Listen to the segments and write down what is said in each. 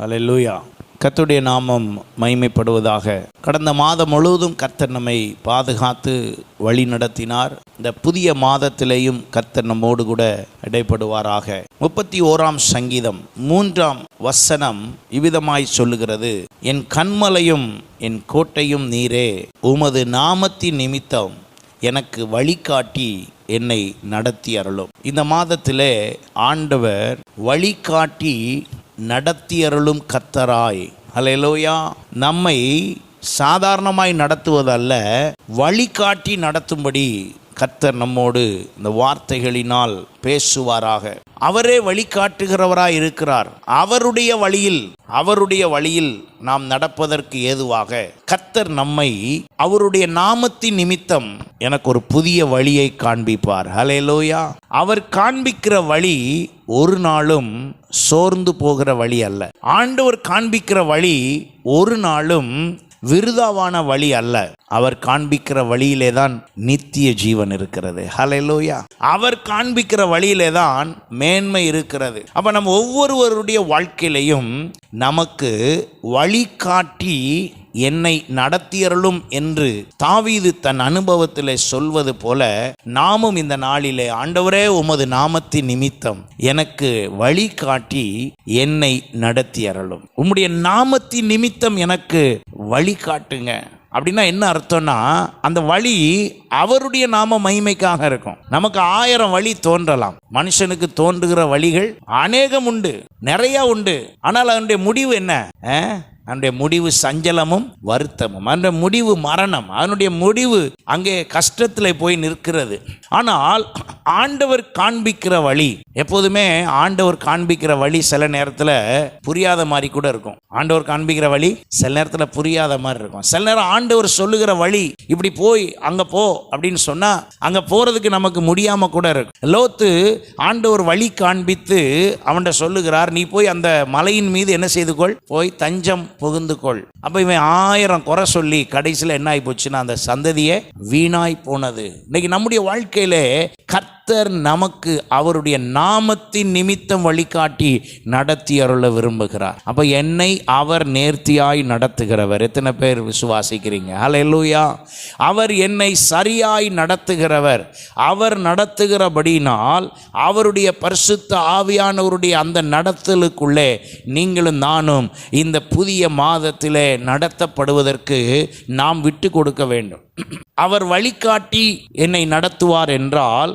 ஹல்லேலூயா. கர்த்தருடைய நாமம் மகிமைப்படுவதாக. கடந்த மாதம் முழுவதும் கர்த்தர் நம்மை பாதுகாத்து வழி நடத்தினார். இந்த புதிய மாதத்திலேயும் கர்த்தர் நம்மோடு கூட இடைப்படுவாராக. 31ஆம் சங்கீதம் 3ஆம் வசனம் இவ்விதமாய் சொல்லுகிறது, என் கன்மலையும் என் கோட்டையும் நீரே, உமது நாமத்தின் நிமித்தம் எனக்கு வழிகாட்டி என்னை நடத்தி அருளும். இந்த மாதத்திலே ஆண்டவர் வழிகாட்டி நடத்தி அருளும் கர்த்தராய், ஹல்லேலூயா, நம்மை சாதாரணமாய் நடத்துவதல்ல, வழிகாட்டி நடத்தும்படி கர்த்தர் நம்மோடு இந்த வார்த்தைகளினால் பேசுவாராக. அவரே வழிகாட்டுகிறவராய் இருக்கிறார். அவருடைய வழியில் நாம் நடப்பதற்கு ஏதுவாக கர்த்தர் நம்மை அவருடைய நாமத்தின் நிமித்தம் எனக்கு ஒரு புதிய வழியை காண்பிப்பார். ஹல்லேலூயா. அவர் காண்பிக்கிற வழி ஒரு நாளும் சோர்ந்து போகிற வழி அல்ல. ஆண்டவர் காண்பிக்கிற வழி ஒரு நாளும் விருதாவான வழி அல்ல. அவர் காண்பிக்கிற வழியிலே தான் நித்திய ஜீவன் இருக்கிறது. ஹல்லேலூயா. அவர் காண்பிக்கிற வழியிலே தான் மேன்மை இருக்கிறது. அப்போ நம்ம ஒவ்வொருவருடைய வாழ்க்கையிலையும் நமக்கு வழிகாட்டி என்னை நடத்தியருளும் என்று தாவீது தன் அனுபவத்தில் சொல்வது போல, நாமும் இந்த நாளிலே ஆண்டவரே உமது நாமத்தின் நிமித்தம் எனக்கு வழிகாட்டி என்னை நடத்தியருளும், உம்முடைய நாமத்தின் நிமித்தம் எனக்கு வழிகாட்டுங்க. அப்படின்னா என்ன அர்த்தம்னா, அந்த வழி அவருடைய நாம மகிமைக்காக இருக்கும். நமக்கு 1000 வழி தோன்றலாம். மனுஷனுக்கு தோன்றுகிற வழிகள் அநேகம் உண்டு, நிறைய உண்டு. ஆனால் அதனுடைய முடிவு என்ன? அதனுடைய முடிவு சஞ்சலமும் வருத்தமும், அதனுடைய முடிவு மரணம், அதனுடைய முடிவு அங்கே கஷ்டத்தில் போய் நிற்கிறது. ஆனால் ஆண்டவர் காண்பிக்கிற வழி, எப்போதுமே ஆண்டவர் காண்பிக்கிற வழி சில நேரத்தில் புரியாத மாதிரி கூட இருக்கும். ஆண்டவர் காண்பிக்கிற வழி சில நேரத்தில் புரியாத மாதிரி இருக்கும். சில நேரம் ஆண்டவர் சொல்லுகிற வழி, இப்படி போய் அங்கே போ அப்படின்னு சொன்னால் அங்கே போகிறதுக்கு நமக்கு முடியாமல் கூட இருக்கும். லோத்து ஆண்டவர் வழி காண்பித்து அவன்கிட்ட சொல்லுகிறார், நீ போய் அந்த மலையின் மீது என்ன செய்து கொள், போய் தஞ்சம் புகுந்து கொள். அப்போ இவன் 1000 குறை சொல்லி கடைசியில் என்ன ஆகி போச்சுன்னா அந்த சந்ததியே வீணாய் போனது. இன்னைக்கு நம்முடைய வாழ்க்கையிலே கர்த்தர் நமக்கு அவருடைய நாமத்தின் நிமித்தம் வழிகாட்டி நடத்தி அருள விரும்புகிறார். அப்போ என்னை அவர் நேர்த்தியாய் நடத்துகிறவர். எத்தனை பேர் விசுவாசிக்கிறீங்க? ஹல்லேலூயா. அவர் என்னை சரியாய் நடத்துகிறவர். அவர் நடத்துகிறபடினால் அவருடைய பரிசுத்த ஆவியானவருடைய அந்த நடத்தலுக்குள்ளே நீங்களும் நானும் இந்த புதிய மாதத்திலே நடத்தப்படுவதற்கு நாம் விட்டு கொடுக்க வேண்டும். அவர் வழிகாட்டி என்னை நடத்துவார் என்றால்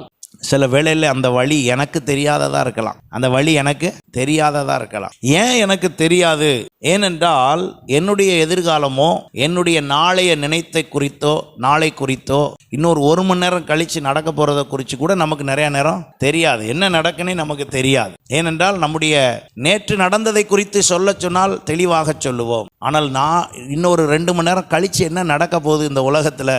சில வேளையில் அந்த வழி எனக்கு தெரியாததாக இருக்கலாம். அந்த வழி எனக்கு தெரியாததாக இருக்கலாம். ஏன் எனக்கு தெரியாது? ஏனென்றால் என்னுடைய எதிர்காலமோ என்னுடைய நாளைய நினைத்தை குறித்தோ நாளை குறித்தோ இன்னொரு 1 மணி நேரம் கழித்து நடக்க போகிறத குறித்து கூட நமக்கு நிறைய நேரம் தெரியாது. என்ன நடக்குன்னே நமக்கு தெரியாது. ஏனென்றால் நம்முடைய நேற்று நடந்ததை குறித்து சொல்ல சொன்னால் தெளிவாக சொல்லுவோம். ஆனால் நான் இன்னொரு 2 மணி நேரம் கழித்து என்ன நடக்க போகுது இந்த உலகத்தில்,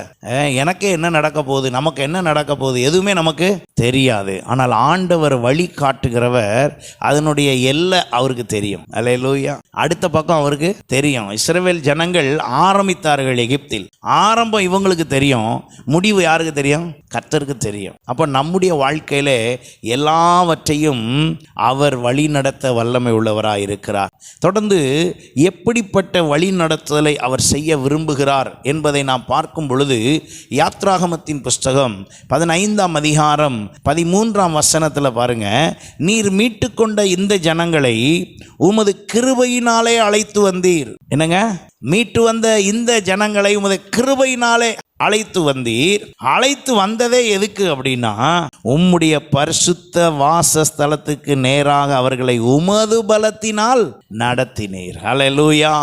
எனக்கே என்ன நடக்க போகுது, நமக்கு என்ன நடக்க போகுது, எதுவுமே நமக்கு தெரியாது. ஆனால் ஆண்டவர் வழி காட்டுகிறவர், அதனுடைய எல்லை அவருக்கு தெரியும். அல்லேலூயா. அடுத்த பக்கம் அவருக்கு தெரியும். இஸ்ரவேல் ஜனங்கள் ஆரம்பித்தார்கள் எகிப்தில். ஆரம்பம் இவங்களுக்கு தெரியும், முடிவு யாருக்கு தெரியும்? கர்த்தருக்கு தெரியும். அப்போ நம்முடைய வாழ்க்கையில எல்லாவற்றையும் அவர் வழி நடத்த வல்லமை உள்ளவராக இருக்கிறார். தொடர்ந்து எப்படிப்பட்ட வழி நடத்துதலை அவர் செய்ய விரும்புகிறார் என்பதை நாம் பார்க்கும் பொழுது, யாத்ராகமத்தின் புஸ்தகம் 15ஆம் அதிகாரம் 13ஆம் வசனத்தில் பாருங்க, நீர் மீட்டு கொண்ட இந்த ஜனங்களை உமது கிருபையினாலே அழைத்து வந்தீர். என்னங்க? மீட்டு வந்த இந்த ஜனங்களை உமது கிருபையினாலே அழைத்து வந்தீர். அழைத்து வந்ததே எதுக்கு அப்படின்னா, உம்முடைய பரிசுத்த வாசஸ்தலத்துக்கு நேராக அவர்களை உமது பலத்தினால் நடத்தினீர். ஹல்லேலூயா.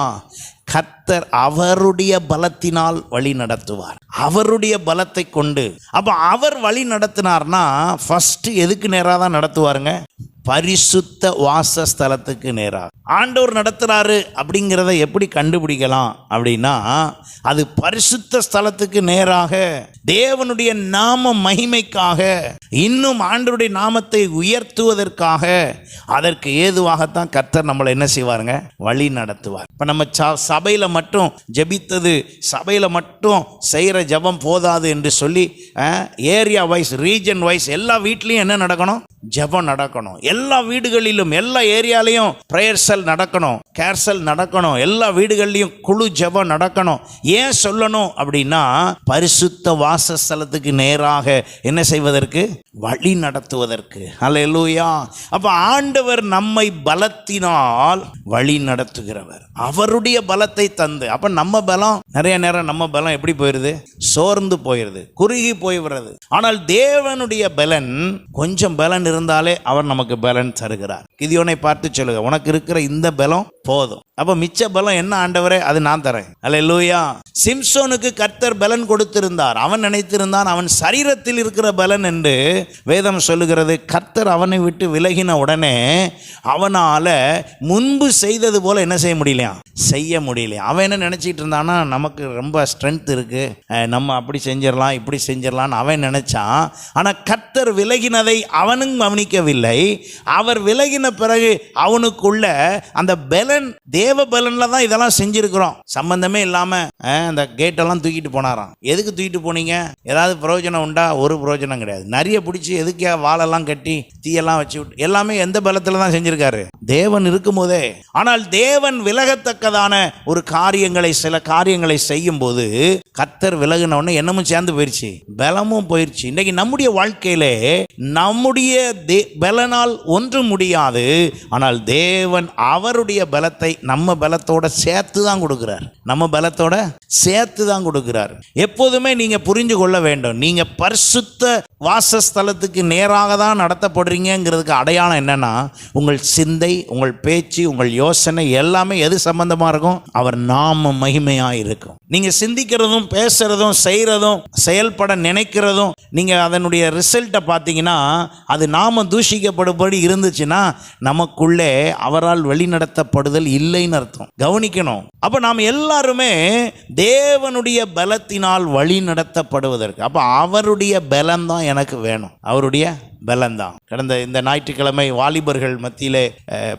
கர்த்தர் அவருடைய பலத்தினால் வழி நடத்துவார். அவருடைய பலத்தை கொண்டு. அப்போ அவர் வழி நடத்தினார்னா ஃபர்ஸ்ட் எதுக்கு நேராக தான் நடத்துவாருங்க? பரிசுத்த வாசஸ்தலத்துக்கு நேராக. ஆண்டவர் நடத்துறாரு அப்படிங்கிறத எப்படி கண்டுபிடிக்கலாம் அப்படின்னா, அது பரிசுத்த ஸ்தலத்துக்கு நேராக தேவனுடைய நாம மகிமைக்காக, இன்னும் ஆண்டவருடைய நாமத்தை உயர்த்துவதற்காக, அதற்கு ஏதுவாகத்தான் கர்த்தர் நம்மளை என்ன செய்வாருங்க? வழி நடத்துவார். இப்போ நம்ம சபையில் மட்டும் ஜெபித்தது, சபையில் மட்டும் செய்கிற ஜெபம் போதாது என்று சொல்லி ஏரியா வைஸ், ரீஜன் வைஸ் எல்லா வீட்லேயும் என்ன நடக்கணும்? ஜெபம் நடக்கணும். எல்லா வீடுகளிலும் எல்லா ஏரியாலையும் பிரேயர் செல் நடக்கணும், கேர் செல் நடக்கணும், எல்லா வீடுகள்லையும் குழு ஜெபம் நடக்கணும். ஏன் சொல்லணும் அப்படின்னா, பரிசுத்த வாசஸ்தலத்துக்கு நேராக என்ன செய்வதற்கு? வழி நடத்துவதற்கு. அல்லேலூயா. அப்ப ஆண்டவர் நம்மை பலத்தினால் வழி நடத்துகிறவர், அவருடைய பலத்தை தந்து. அப்ப நம்ம பலம் நிறைய நேரம் நம்ம பலம் எப்படி போயிருது? சோர்ந்து போயிருது, குறுகி போய்விடுறது. ஆனால் தேவனுடைய பலன், கொஞ்சம் பலன் இருந்தாலே அவர் நமக்கு பலன் தருகிறார். கிதியோனை பார்த்து சொல்லுங்க, உனக்கு இருக்கிற இந்த பலம் போதும். அப்ப மிச்ச பலம் என்ன ஆண்டவரே? அது நான் தரேன். அல்லேலூயா. சிம்சோனுக்கு கர்த்தர் பலன் கொடுத்திருந்தார். அவன் நினைத்திருந்தான் அவன் சரீரத்தில் இருக்கிற பலன் என்று. வேதம் சொல்லுகிறது, கர்த்தர் அவனை விட்டு விலகின உடனே அவனால முன்பு செய்தது போல என்ன செய்ய முடியலையா? செய்ய முடியலையா? அவன் என்ன நினைச்சிட்டு இருந்தானா, நமக்கு ரொம்ப ஸ்ட்ரென்த் இருக்கு, நம்ம அப்படி செஞ்சிடலாம் இப்படி செஞ்சிடலான்னு அவன் நினைச்சான். ஆனா கர்த்தர் விலகினதை அவனும் கவனிக்கவில்லை. அவர் விலகின பிறகு அவனுக்குள்ள அந்த பலன், தேவ பலன்ல தான் இதெல்லாம் செஞ்சிருக்கிறோம். சம்பந்தமே இல்லாம அந்த கேட்டெல்லாம் தூக்கிட்டு போனாராம். எதுக்கு தூக்கிட்டு போனீங்க? ஏதாவது பிரயோஜனம் உண்டா? ஒரு பிரயோஜனம் கிடையாது. நிறைய பிடிச்சி எதுக்கே வாழெல்லாம் கட்டி தீயெல்லாம் வச்சு விட்டு எல்லாமே எந்த பலத்துல தான் செஞ்சிருக்காரு? தேவன் இருக்கும் போதே. ஆனால் தேவன் விலகத்தக்கதான ஒரு காரியங்களை, சில காரியங்களை செய்யும் போது கர்த்தர் விலகின உடனே என்னமும் சேர்ந்து போயிடுச்சு, பலமும் போயிடுச்சு. இன்னைக்கு நம்முடைய வாழ்க்கையிலே நம்முடைய பலனால் ஒன்றும் முடியாது. ஆனால் தேவன் அவருடைய பலத்தை நம்ம பலத்தோட சேர்த்து தான் கொடுக்கிறார். நம்ம பலத்தோட சேர்த்து தான் கொடுக்கிறார். எப்போதுமே நீங்க புரிஞ்சு கொள்ள வேண்டும், நீங்க பரிசுத்த வாசஸ்தலத்துக்கு நேராக தான் நடத்தப்படுறீங்கிறதுக்கு அடையாளம் என்னன்னா, உங்கள் சிந்தை, உங்கள் பேச்சு, உங்கள் யோசனை எல்லாமே எது சம்பந்தமா இருக்கும்? அவர் நாம மகிமையா இருக்கும். நீங்க சிந்திக்கிறதும் பேசுறதும் செய்யறதும் செயல்பட நினைக்கிறதும் நீங்க அதனுடைய ரிசல்ட்டை பார்த்தீங்கன்னா, அது நாம தூஷிக்கப்படும்படி இருந்துச்சுன்னா நமக்குள்ளே அவரால் வழிநடத்தப்படுதல் இல்லைன்னு அர்த்தம். கவனிக்கணும். அப்ப நாம் எல்லாருமே தேவனுடைய பலத்தினால் வழி நடத்தப்படுவதற்கு, அப்ப அவருடைய பலம் தான் எனக்கு வேணும், அவருடைய பலன்தான். கடந்த இந்த ஞாயிற்றுக்கிழமை வாலிபர்கள் மத்தியிலே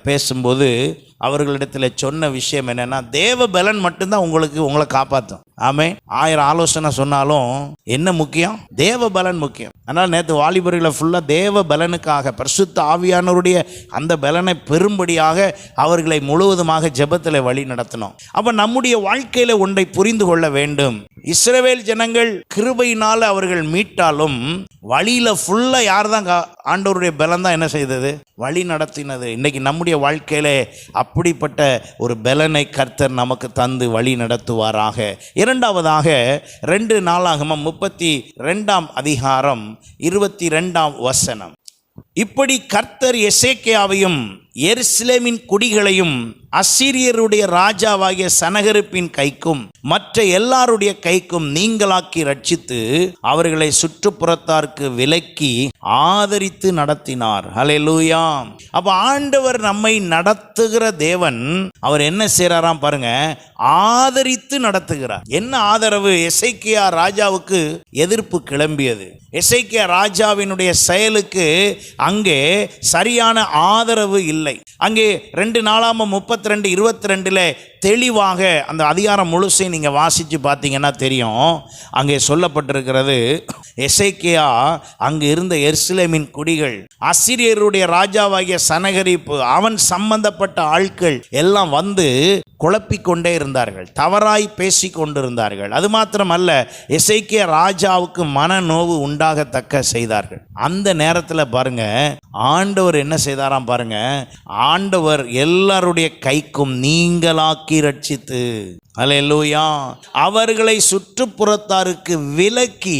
பேசும்போது அவர்களிடத்தில் சொன்ன விஷயம் என்னன்னா, தேவ பலன் மட்டும்தான் உங்களை காப்பாற்றும். ஆமே, 1000 ஆலோசனை சொன்னாலும் என்ன முக்கியம்? தேவ பலன் முக்கியம். அதனால் நேற்று வாலிபர்களை ஃபுல்லாக தேவ பலனுக்காக, பரிசுத்த ஆவியானவருடைய அந்த பலனை பெரும்படியாக அவர்களை முழுவதுமாக ஜெபத்தில் வழி நடத்தணும். அப்போ நம்முடைய வாழ்க்கையில் ஒன்றை புரிந்து கொள்ள வேண்டும். இஸ்ரவேல் ஜனங்கள் கிருபையினால் அவர்கள் மீட்டாலும் வழியில் ஃபுல்லாக யார் தான்? ஆண்டவருடைய பலன் தான் என்ன செய்தது? வழி நடத்தினது. இன்னைக்கு நம்முடைய வாழ்க்கையிலே அப்படிப்பட்ட ஒரு பலனை கர்த்தர் நமக்கு தந்து வழி நடத்துவாராக. இரண்டாவதாக 2 நாளாகமம் 32 அதிகாரம் 22 வசனம். இப்படி கர்த்தர் எசேக்கியாவையும் எருசலேமின் குடிகளையும் அசீரியருடைய ராஜாவாகிய சனகரிப்பின் கைக்கும் மற்ற எல்லாருடைய கைக்கும் நீங்களாக்கி ரட்சித்து அவர்களை சுற்றுப்புறத்தாருக்கு விலக்கி ஆதரித்து நடத்தினார். ஹல்லேலூயா. அப்ப ஆண்டவர் நம்மை நடத்துகிற தேவன், அவர் என்ன செய்றாராம் பாருங்க, ஆதரித்து நடத்துகிறார். என்ன ஆதரவு? எசேக்கியா ராஜாவுக்கு எதிர்ப்பு கிளம்பியது. எசேக்கியா ராஜாவினுடைய செயலுக்கு அங்கே சரியான ஆதரவு இல்லை. அங்கே 2 நாளாகமம் 32:22 தெளிவாக அந்த அதிகாரம் முழுசையும் நீங்க வாசிச்சு பார்த்தீங்கன்னா தெரியும். அங்கே சொல்லப்பட்டிருக்கிறது, எசேக்கியா அங்கு இருந்த எருசலேமின் குடிகள், அசீரியருடைய ராஜாவாகிய சனகரிப்பு, அவன் சம்பந்தப்பட்ட ஆட்கள் எல்லாம் வந்து குழப்பிக்கொண்டே இருந்தார்கள், தவறாய் பேசி கொண்டிருந்தார்கள். அது மாத்திரமல்ல, எசேக்கியா ராஜாவுக்கு மனநோவு உண்டாகத்தக்க செய்தார்கள். அந்த நேரத்தில் பாருங்க, ஆண்டவர் என்ன செய்தாராம் பாருங்க, ஆண்டவர் எல்லாருடைய கைக்கும் நீங்களாக்கி ரட்சித்து, அல்லேலூயா, அவர்களை சுற்றுப்புறத்தாருக்கு விலக்கி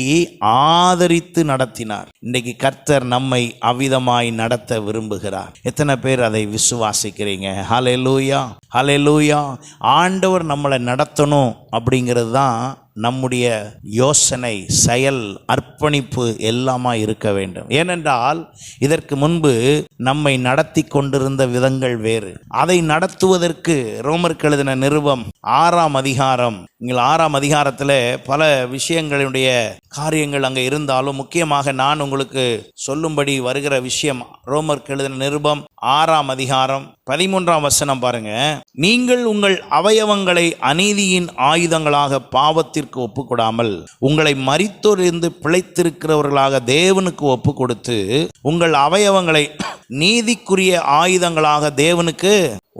ஆதரித்து நடத்தினார். இன்றைக்கு கர்த்தர் நம்மை அவ்விதமாய் நடத்த விரும்புகிறார். எத்தனை பேர் அதை விசுவாசிக்கிறீங்க? ஹல்லேலூயா, ஹல்லேலூயா. ஆண்டவர் நம்மளை நடத்தணும் அப்படிங்கிறது தான் நம்முடைய யோசனை, செயல், அர்ப்பணிப்பு எல்லாமா இருக்க வேண்டும். ஏனென்றால் இதற்கு முன்பு நம்மை நடத்தி கொண்டிருந்த விதங்கள் வேறு. அதை நடத்துவதற்கு ரோமருக்கு எழுதின நிருபம் 6 அதிகாரம், 6 அதிகாரத்தில் பல விஷயங்களுடைய காரியங்கள் அங்கே இருந்தாலும் முக்கியமாக நான் உங்களுக்கு சொல்லும்படி வருகிற விஷயம், ரோமருக்கு எழுதின நிருபம் 6ஆம் அதிகாரம் 13ஆம் வசனம் பாருங்க. நீங்கள் உங்கள் அவயவங்களை அநீதியின் ஆயுதங்களாக பாவத்திற்கு ஒப்புக்கொடாமல் உங்களை மரித்தோரிலிருந்து பிழைத்திருக்கிறவர்களாக தேவனுக்கு ஒப்பு கொடுத்து உங்கள் அவயவங்களை நீதிக்குரிய ஆயுதங்களாக தேவனுக்கு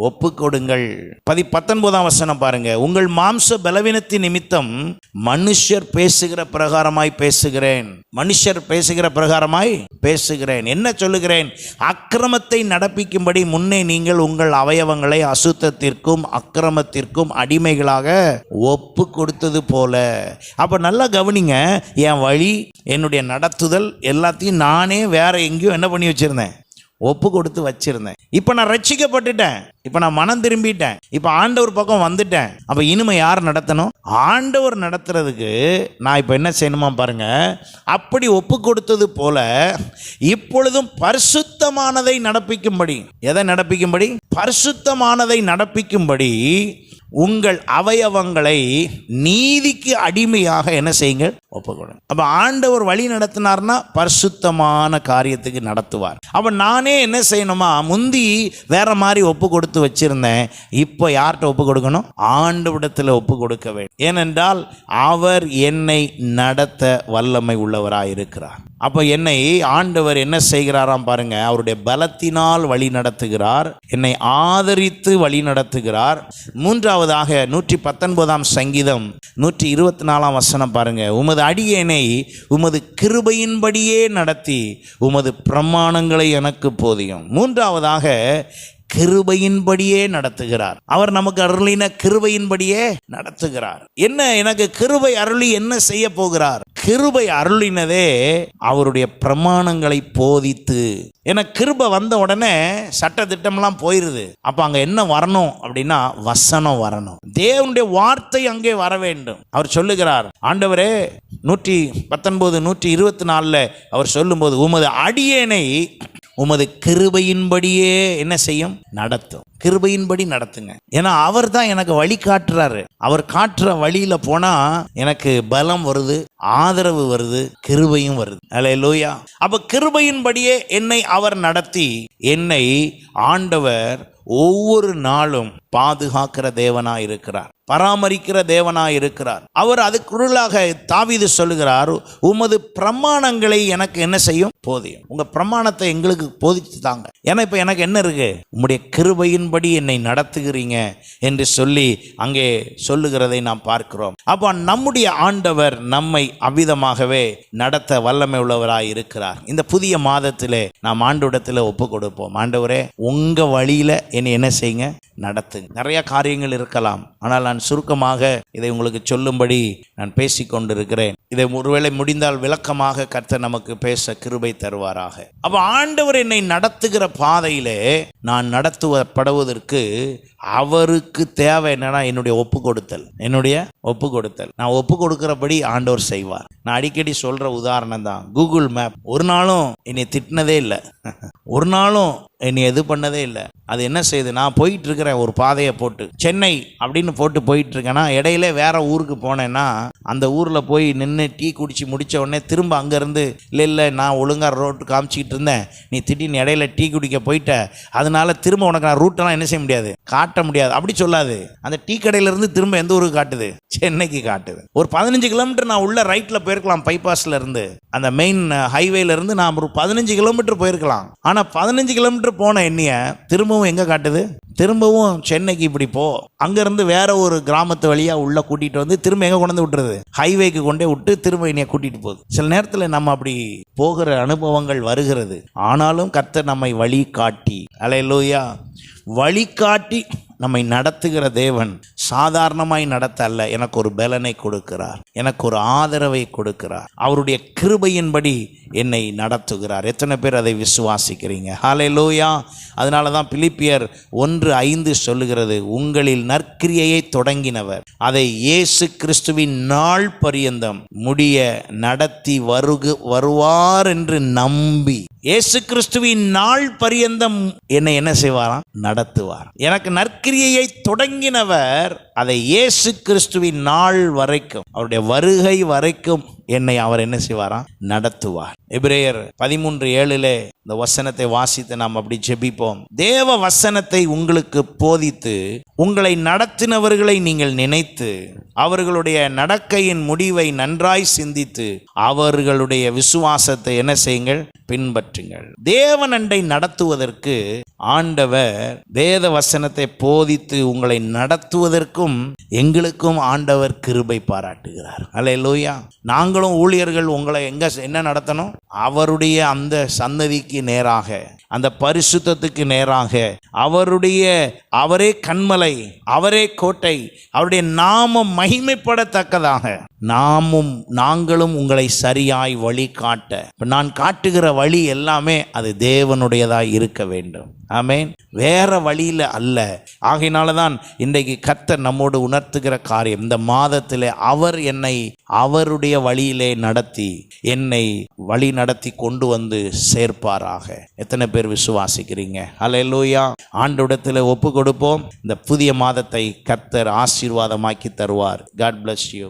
ஒப்பு கொடுங்கள். 19ஆம் வசனம் பாருங்க. உங்கள் மாம்ச பலவீனத்தின் நிமித்தம் மனுஷர் பேசுகிற பிரகாரமாய் பேசுகிறேன். மனுஷர் பேசுகிற பிரகாரமாய் பேசுகிறேன். என்ன சொல்லுகிறேன்? அக்கிரமத்தை நடப்பிக்கும்படி முன்னே நீங்கள் உங்கள் அவயவங்களை அசுத்தத்திற்கும் அக்கிரமத்திற்கும் அடிமைகளாக ஒப்பு கொடுத்தது போல. அப்ப நல்லா கவனிங்க. என் வழி, என்னுடைய நடத்துதல் எல்லாத்தையும் நானே வேற எங்கேயோ என்ன பண்ணி வச்சிருந்தேன், ஒப்பு கொடுத்து வச்சிருந்தேன். இப்ப நான் ரட்சிக்கப்பட்டுட்டேன், இப்ப நான் மனம் திரும்பிட்டேன், இப்ப ஆண்டவர் பக்கம் வந்துட்டேன். அப்ப இனிமே யார் நடத்தணும்? ஆண்டவர் நடத்துறதுக்கு நான் இப்ப என்ன செய்யணுமா பாருங்க. அப்படி ஒப்பு கொடுத்தது போல இப்பொழுதும் பரிசுத்தமானதை நடப்பிக்கும்படி. எதை நடப்பிக்கும்படி? பரிசுத்தமானதை நடப்பிக்கும்படி உங்கள் அவயவங்களை நீதிக்கு அடிமையாக என்ன செய்யுங்க, ஒப்புக்கொடுங்க. அப்ப ஆண்டவர் வழி நடத்தினார்னா பரிசுத்தமான காரியத்துக்கு நடத்துவார். அப்ப நானே என்ன செய்யணுமா, முந்தி வேற மாதிரி ஒப்பு கொடுத்து வச்சிருந்தேன், இப்போ யார்கிட்ட ஒப்பு கொடுக்கணும்? ஆண்டவரிடத்தில் ஒப்பு கொடுக்க வேண்டும். ஏனென்றால் அவர் என்னை நடத்த வல்லமை உள்ளவராய் இருக்கிறார். அப்ப என்னை ஆண்டவர் என்ன செய்கிறாராம் பாருங்க. அவருடைய பலத்தினால் வழி நடத்துகிறார், என்னை ஆதரித்து வழி நடத்துகிறார். மூன்றாவதாக 119ஆம் சங்கீதம் 124ஆம் வசனம் பாருங்க. உமது அடியேனை உமது கிருபையின்படியே நடத்தி உமது பிரமாணங்களை எனக்கு போதியும். மூன்றாவதாக கிருபையின்படியே நடத்துகிறார். அவர் நமக்கு அருளின கிருபையின்படியே நடத்துகிறார். என்ன எனக்கு கிருபை அருளி என்ன செய்ய போகிறார்? கிருபை அருளினதே அவருடைய பிரமாணங்களை போதித்து. எனக்கு கிருபை வந்த உடனே சட்ட திட்டம்லாம் போயிருது. அப்ப அங்க என்ன வரணும் அப்படின்னா வசனம் வரணும், தேவனுடைய வார்த்தை அங்கே வர வேண்டும். அவர் சொல்லுகிறார், ஆண்டவரே 119 124 அவர் சொல்லும்போது உமது அடியேனை உமது கிருபையின்படியே என்ன செய்யும், நடத்தும். கிருபையின்படி நடத்துங்க. ஏன்னா அவர் தான் எனக்கு வழி காட்டுறாரு. அவர் காட்டுற வழியில போனா எனக்கு பலம் வருது, ஆதரவு வருது, கிருபையும் வருது. அல்லேலூயா. அப்ப கிருபையின்படியே என்னை அவர் நடத்தி என்னை ஆண்டவர் ஒவ்வொரு நாளும் பாதுகாக்கிற தேவனாய் இருக்கிறார், பராமரிக்கிற தேவனாய் இருக்கிறார். அவர் அதுக்குள்ளாக தாவீது சொல்லுகிறார், உமது பிரமாணங்களை எனக்கு என்ன செய்யும், போதியும். உங்க பிரமாணத்தை எங்களுக்கு போதிச்சு தாங்க. ஏன்னா இப்ப எனக்கு என்ன இருக்கு, உம்முடைய கிருபையின்படி என்னை நடத்துகிறீங்க என்று சொல்லி அங்கே சொல்லுகிறதை நாம் பார்க்கிறோம். அப்ப நம்முடைய ஆண்டவர் நம்மை அவ்விதமாகவே நடத்த வல்லமை உள்ளவராய் இருக்கிறார். இந்த புதிய மாதத்திலே நாம் ஆண்டவரிடத்தில் ஒப்பு கொடுப்போம். ஆண்டவரே, உங்க வழியில என்னை என்ன செய்யுங்க, நடத்துங்க. நிறைய காரியங்கள் இருக்கலாம், ஆனால் நான் சுருக்கமாக இதை உங்களுக்கு சொல்லும்படி நான் பேசிக்கொண்டிருக்கிறேன். இதை ஒருவேளை முடிந்தால் விளக்கமாக கர்த்தர் நமக்கு பேச கிருபை தருவாராக. அப்ப ஆண்டவர் என்னை நடத்துகிற பாதையிலே நான் நடத்துவதற்கு அவருக்கு தேவை என்னன்னா என்னுடைய ஒப்பு கொடுத்தல். என்னுடைய ஒப்பு கொடுத்தல். நான் ஒப்பு கொடுக்கிறபடி ஆண்டவர் செய்வார். நான் அடிக்கடி சொல்ற உதாரணம் தான் கூகுள் மேப். ஒரு நாளும் என்னை திட்டினதே இல்லை, ஒரு நாளும் என்னை எது பண்ணதே இல்லை. அது என்ன செய்யுது, நான் போயிட்டு இருக்கிறேன் ஒரு பாதையை போட்டு, சென்னை அப்படின்னு போட்டு போயிட்டு இருக்கேன்னா இடையில வேற ஊருக்கு போனேன்னா அந்த ஊர்ல போய் நின்று டீ குடிச்சு முடிச்ச உடனே திரும்ப அங்கேருந்து இல்லை நான் ஒழுங்கா ரோட்டு காமிச்சிக்கிட்டு இருந்தேன், நீ திடீர்னு இடையில டீ குடிக்க போயிட்ட, அதனால திரும்ப உனக்கு நான் ரூட்டெல்லாம் என்ன செய்ய முடியாது, காட்ட முடியாது. அப்படி சொல்லாது. அந்த டீ கடையில இருந்து திரும்ப எந்த ஊருக்கு காட்டுது, சென்னைக்கு காட்டுது. ஒரு 15 கிலோமீட்டர் நான் உள்ள ரைட்ல போயிருக்கலாம், பைபாஸ்ல இருந்து அந்த மெயின் ஹைவேல இருந்து நான் ஒரு 15 கிலோமீட்டர் போயிருக்கலாம். ஆனா 15 கிலோமீட்டர் போன என்னைய திரும்பவும் எங்க காட்டுது, திரும்பவும் சென்னைக்கு இப்படி போ, அங்கிருந்து வேற ஒரு கிராமத்து வழியா உள்ள கூட்டிட்டு வந்து திரும்ப எங்க கொண்டு வந்து விட்டுருது, ஹைவேக்கு கொண்டே விட்டு திரும்ப என்னைய கூட்டிட்டு போகுது. சில நேரத்தில் நம்ம அப்படி போகிற அனுபவங்கள் வருகிறது. ஆனாலும் கர்த்தர் நம்மை வழி காட்டி, அல்லேலூயா, வழிகாட்டி நம்மை நடத்துகிற தேவன் சாதாரணமாய் நடத்த அல்ல, எனக்கு ஒரு பலனை கொடுக்கிறார், எனக்கு ஒரு ஆதரவை கொடுக்கிறார். அவருடைய கிருபையின்படி என்னை நடத்துகிறார். எத்தனை பேர் அதை விசுவாசிக்கிறீங்க? ஹல்லேலூயா. அதனால தான் பிலிப்பியர் 1:5 சொல்லுகிறது, உங்களில் நற்கிரியையை தொடங்கினவர் அதை இயேசு கிறிஸ்துவின் நாள் பரியந்தம் முடிய நடத்தி வருவார் என்று நம்பி, இயேசு கிறிஸ்துவின் நாள் பரியந்தம் என்னை என்ன செய்வாராம், நடத்துவார். எனக்கு நற்கிரியையை தொடங்கினவர் அதை இயேசு கிறிஸ்துவின் நாள் வரைக்கும், அவருடைய வருகை வரைக்கும் என்னை அவர் என்ன செய்வாராம், நடத்துவார். எபிரேயர் 13:7 இந்த வசனத்தை வாசித்து நாம் அப்படி ஜெபிப்போம். தேவ வசனத்தை உங்களுக்கு போதித்து உங்களை நடத்தினவர்களை நீங்கள் நினைத்து அவர்களுடைய நடக்கையின் முடிவை நன்றாய் சிந்தித்து அவர்களுடைய விசுவாசத்தை என்ன செய்யுங்கள்? பின்பற்றுங்கள். தேவனண்டை நடத்துவதற்கு ஆண்டவர் வேத வசனத்தை போதித்து உங்களை நடத்துவதற்கும் எங்களுக்கும் ஆண்டவர் கிருபை பாராட்டுகிறார். அல்லேலூயா. நாங்களும் ஊழியர்கள் உங்களை என்ன நடத்தணும்? அவருடைய அந்த சந்ததிக்கு நேராக, அந்த பரிசுத்தத்துக்கு நேராக, அவரே கன்மலை, அவரே கோட்டை, அவருடைய நாமம் மகிமைப்படத்தக்கதாக நாங்களும் உங்களை சரியாய் வழி காட்ட, நான் காட்டுகிற வழி எல்லாமே அது தேவனுடையதாய் இருக்க வேண்டும். ஆமென். வேற வழியில் அல்ல. ஆகையினால தான் இன்றைக்கு கர்த்தர் நம்மோடு உணர்த்துகிற காரியம், இந்த மாதத்தில் அவர் என்னை அவருடைய வழியிலே நடத்தி என்னை வழி நடத்தி கொண்டு வந்து சேர்ப்பாராக. எத்தனை பேர் விசுவாசிக்கிறீங்க? அல்லேலூயா. ஆண்டவரிடத்தில் ஒப்பு கொடுப்போம். இந்த புதிய மாதத்தை கர்த்தர் ஆசீர்வாதமாக்கி தருவார். God bless you.